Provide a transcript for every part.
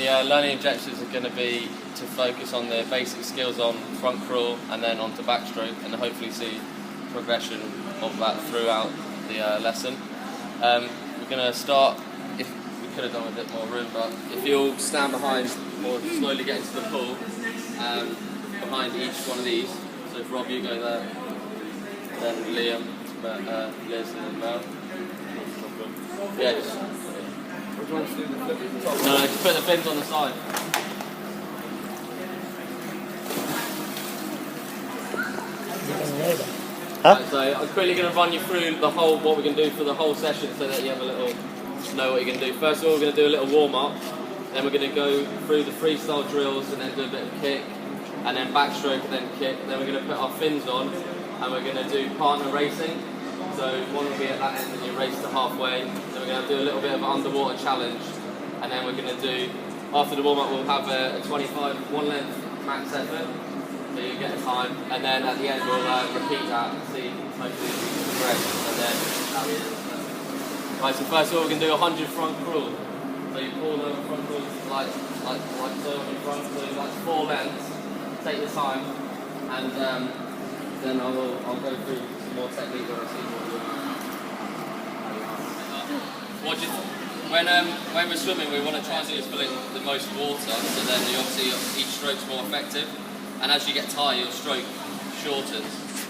The learning objectives are going to be to focus on the basic skills on front crawl and then onto backstroke, and hopefully see progression of that throughout the lesson. We're going to start, if we could have done a bit more room, but if you'll stand behind or slowly get into the pool, behind each one of these. So if Rob, you go there, then Liam, Liz and then Mel. Yeah, just... What do you want to do? The flip at the top? No, just put the fins on the side. Huh? Right, so I'm quickly going to run you through the whole, what we're going to do for the whole session, so that you have a little know what you're going to do. First of all, we're going to do a little warm up. Then we're going to go through the freestyle drills and then do a bit of kick, and then backstroke and then kick. Then we're going to put our fins on and we're going to do partner racing. So one will be at that end and you race to halfway. Then we're going to do a little bit of an underwater challenge, and then we're going to do, after the warm up, we'll have a 25 one length max effort, so you get a time, and then at the end we'll repeat that and see hopefully if we can progress, and then that'll be it. Right, so first of all we're going to do 100 front crawl. So you pull the front crawl like so on your front, so that's 4 lengths. Take your time, and then I'll go through some more technique when I see what you when we're swimming, we want to try and do is fill in the most water, so then obviously each stroke's more effective, and as you get tired your stroke shortens.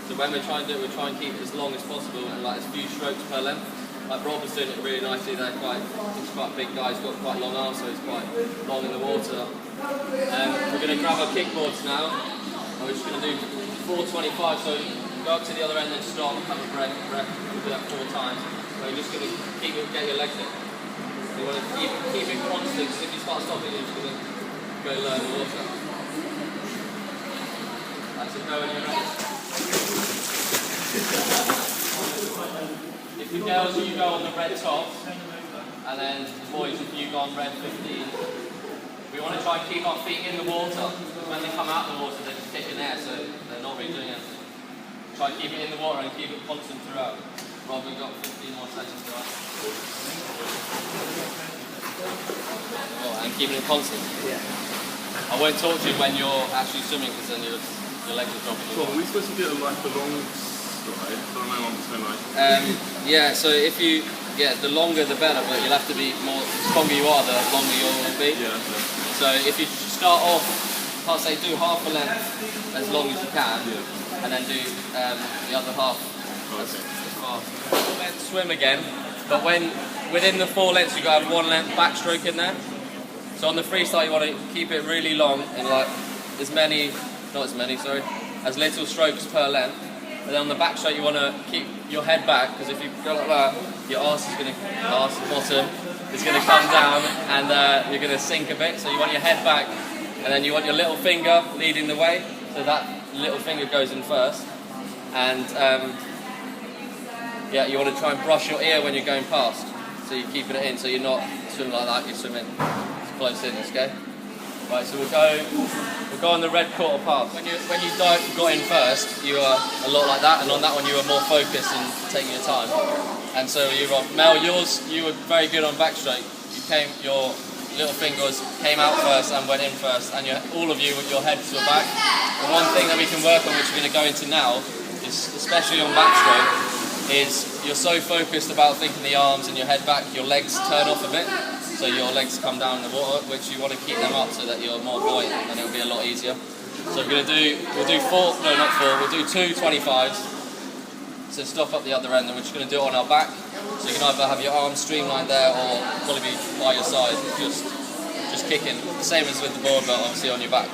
So when we try and do it, we try and keep it as long as possible and like as few strokes per length. Like Rob is doing it really nicely. He's quite a big guy, he's got quite long arms, so he's quite long in the water. We're going to grab our kickboards now, and we're just going to do 425, so go up to the other end and stop, have a breath, we'll do that 4 times. So you're just going to get your legs in. You want to keep it constant, because if you start stopping, you're just going to go low in the water. That's it, go when you're ready. If you girls, you go on the red top, and then boys, if you go on red 15. We want to try and keep our feet in the water. When they come out of the water, they're just kicking air, so they're not really doing anything. Try and keep it in the water and keep it constant throughout. Rob, we've got 15 more seconds to that. Oh, and keeping it constant. Yeah. I won't talk to you when you're actually swimming, because then your legs are dropping. So are we supposed to do it like the long stride? I don't know, I'm so like... Yeah, so if you... Yeah, the longer the better, but you'll have to be more... The stronger you are, the longer you'll be. Yeah, okay. So if you start off, I'll say do half a length as long as you can, and then do the other half as far. 4 lengths swim again, but when within the 4 lengths you've got to have 1 length backstroke in there. So on the freestyle you want to keep it really long and like as little strokes per length. But then on the backstroke you want to keep your head back, because if you go like that, your bottom is going to come down and you're going to sink a bit. So you want your head back, and then you want your little finger leading the way. So that little finger goes in first, and yeah, you want to try and brush your ear when you're going past. So you're keeping it in, so you're not swimming like that. You're swimming close in, okay? Right, so we'll go on the red quarter path. When you got in first, you were a lot like that, and on that one you were more focused and taking your time. And so you were, Mel, you were very good on backstroke. Your little fingers came out first and went in first, and all of you, your heads were back. And one thing that we can work on, which we're going to go into now, is especially on backstroke, is you're so focused about thinking the arms and your head back, your legs turn off a bit. So your legs come down in the water, which you want to keep them up so that you're more buoyant, and it'll be a lot easier. So we'll do 2 25s. So stop up the other end, and we're just going to do it on our back. So you can either have your arms streamlined there, or probably be by your side, just kicking. The same as with the board, but obviously on your back.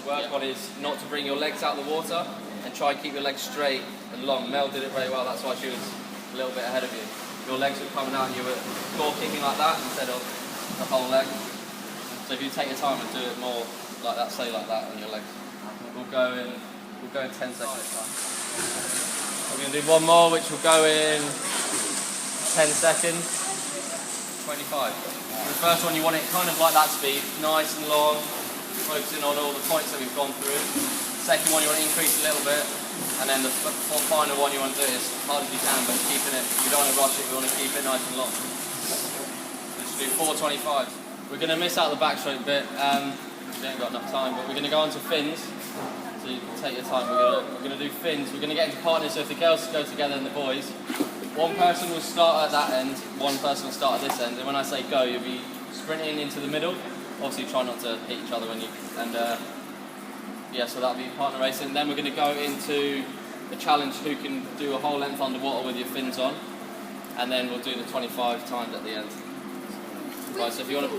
Work on is not to bring your legs out of the water, and try and keep your legs straight and long. Mel did it very well, that's why she was a little bit ahead of you. Your legs were coming out and you were core kicking like that instead of the whole leg. So if you take your time and do it more like that, say like that on your legs. We'll go in 10 seconds time. We're going to do one more, which will go in 10 seconds. 25. The first one you want it kind of like that speed, nice and long, focusing on all the points that we've gone through. Second one you want to increase a little bit, And then the final one you want to do is as hard as you can, but keeping it, you don't want to rush it, you want to keep it nice and long. Let's do 425. We're going to miss out the backstroke bit, we haven't got enough time, but we're going to go on to fins. So you can take your time. We're going to do fins. We're going to get into partners, so if the girls go together and the boys, one person will start at that end, one person will start at this end, and when I say go, you'll be sprinting into the middle. Obviously try not to hit each other when you, and yeah, so that'll be partner racing. Then we're going to go into the challenge who can do a whole length underwater with your fins on, and then we'll do the 25 times at the end. Right, so if you want to,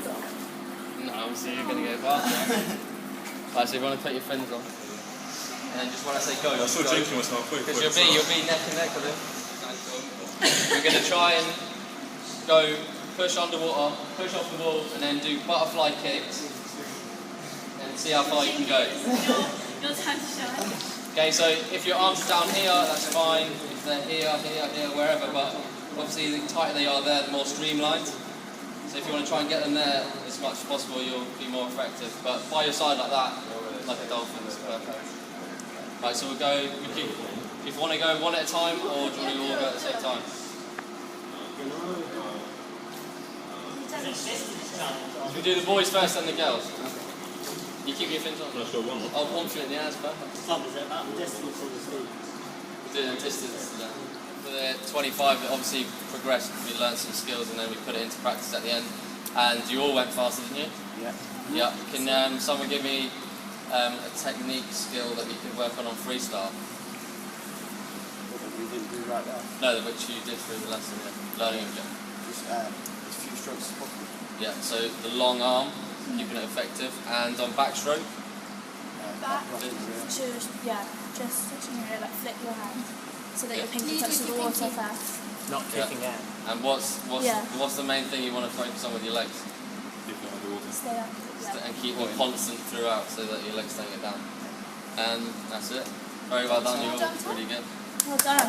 no, obviously you're going to go fast. Right, so if you want to put your fins on, and then just when I say go, I'm still jinxing myself. because you'll be neck and neck with it. We're going to try and go push underwater, push off the wall, and then do butterfly kicks, and see how far you can go. Your time to shine. Okay, so if your arms are down here, that's fine. If they're here, wherever, but obviously the tighter they are there, the more streamlined. So if you want to try and get them there as much as possible, you'll be more effective. But by your side like that, like a dolphin, is perfect. Right, so we'll go, if you want to go one at a time, or do you want to all go at the same time? We do the boys first and the girls. You keep your fins on. Let's go one. Oh, one foot in the air is perfect. Some is about the distance on the speed. We do the distance. For the 25, it obviously progressed. We learned some skills and then we put it into practice at the end. And you all went faster, didn't you? Yeah. Yeah. Can someone give me a technique skill that we can work on freestyle? We didn't do right now. No, which you did through the lesson, yeah. Learning object. Just as few strokes as possible. Yeah, so the long arm, keeping it effective, and on backstroke. Back. Just touching your ear, like flip your hand so that your pinky touches the water first. Not kicking out. And what's the main thing you want to focus on with your legs? Keep it underwater. Stay up. Yeah. And keep them constant throughout so that your legs don't get down. And that's it. Very well done, you're all pretty good. Well done.